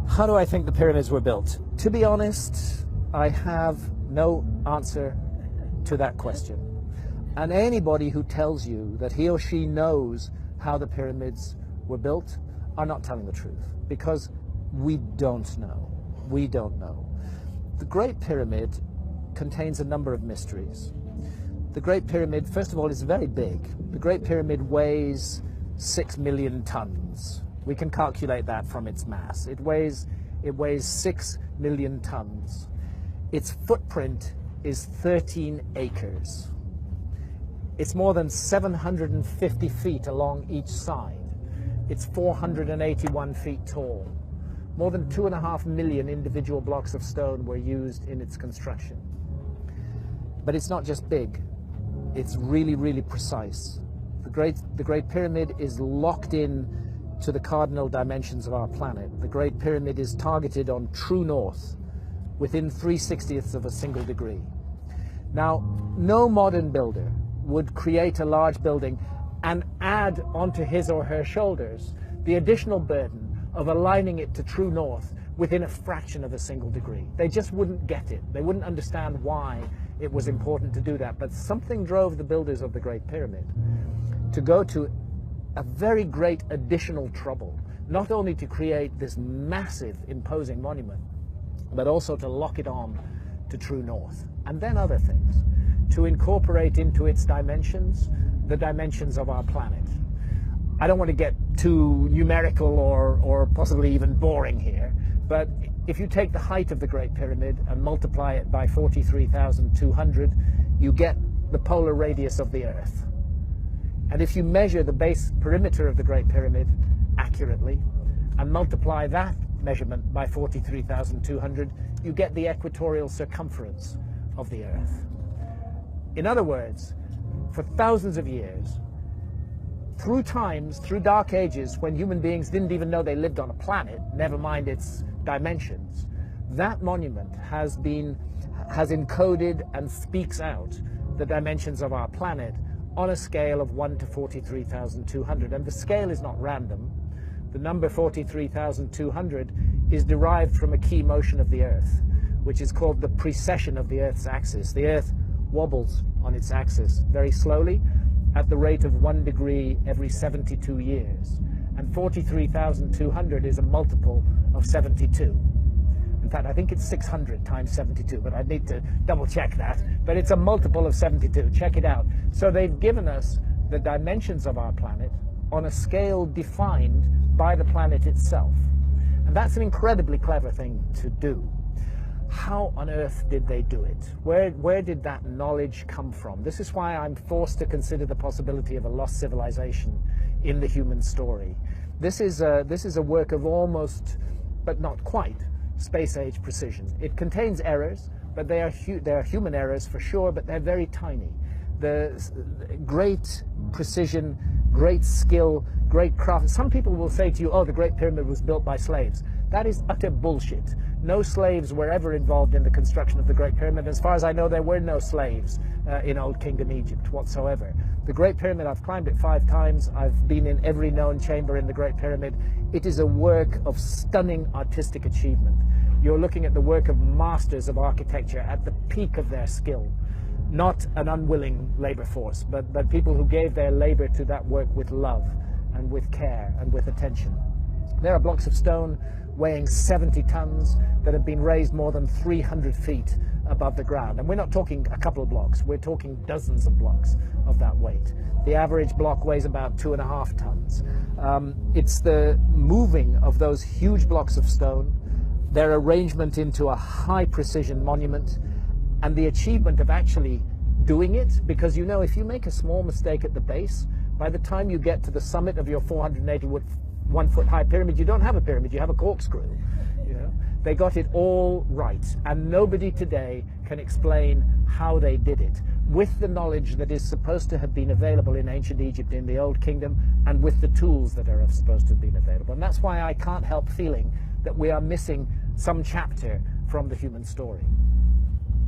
How do I think the pyramids were built? To be honest, I have no answer to that question. And anybody who tells you that he or she knows how the pyramids were built are not telling the truth, because we don't know. We don't know. The Great Pyramid contains a number of mysteries. The Great Pyramid, first of all, is very big. The Great Pyramid weighs 6 million tons. We can calculate that from its mass. It weighs 6 million tons. Its footprint is 13 acres. It's more than 750 feet along each side. It's 481 feet tall. More than 2.5 million individual blocks of stone were used in its construction. But it's not just big, it's really, really precise. The Great Pyramid is locked in to the cardinal dimensions of our planet. The Great Pyramid is targeted on true north, within 3/60ths of a single degree. Now, no modern builder would create a large building and add onto his or her shoulders the additional burden of aligning it to true north within a fraction of a single degree. They just wouldn't get it. They wouldn't understand why it was important to do that. But something drove the builders of the Great Pyramid to go to a very great additional trouble, not only to create this massive, imposing monument, but also to lock it on to true north. And then other things, to incorporate into its dimensions the dimensions of our planet. I don't want to get too numerical or possibly even boring here, but if you take the height of the Great Pyramid and multiply it by 43,200, you get the polar radius of the Earth. And if you measure the base perimeter of the Great Pyramid accurately and multiply that measurement by 43,200, you get the equatorial circumference of the Earth. In other words, for thousands of years, through times, through dark ages, when human beings didn't even know they lived on a planet, never mind its dimensions, that monument has encoded and speaks out the dimensions of our planet on a scale of 1 to 43,200. And the scale is not random. The number 43,200 is derived from a key motion of the Earth, which is called the precession of the Earth's axis. The Earth wobbles on its axis very slowly at the rate of 1 degree every 72 years. And 43,200 is a multiple of 72. In fact, I think it's 600 times 72, but I need to double check that. But it's a multiple of 72. Check it out. So they've given us the dimensions of our planet on a scale defined by the planet itself. And that's an incredibly clever thing to do. How on earth did they do it? Where did that knowledge come from? This is why I'm forced to consider the possibility of a lost civilization in the human story. This is a work of almost, but not quite, space-age precision. It contains errors, but they are human errors for sure, but they're very tiny. The great precision, great skill, great craft. Some people will say to you, oh, the Great Pyramid was built by slaves. That is utter bullshit. No slaves were ever involved in the construction of the Great Pyramid. As far as I know, there were no slaves in Old Kingdom Egypt whatsoever. The Great Pyramid, I've climbed it 5 times. I've been in every known chamber in the Great Pyramid. It is a work of stunning artistic achievement. You're looking at the work of masters of architecture at the peak of their skill. Not an unwilling labor force, but people who gave their labor to that work with love and with care and with attention. There are blocks of stone weighing 70 tons that have been raised more than 300 feet above the ground. And we're not talking a couple of blocks, we're talking dozens of blocks of that weight. The average block weighs about 2.5 tons. It's the moving of those huge blocks of stone, their arrangement into a high precision monument, and the achievement of actually doing it, because you know, if you make a small mistake at the base, by the time you get to the summit of your 481-foot high pyramid, you don't have a pyramid, you have a corkscrew. You know? They got it all right, and nobody today can explain how they did it, with the knowledge that is supposed to have been available in ancient Egypt, in the Old Kingdom, and with the tools that are supposed to have been available. And that's why I can't help feeling that we are missing some chapter from the human story.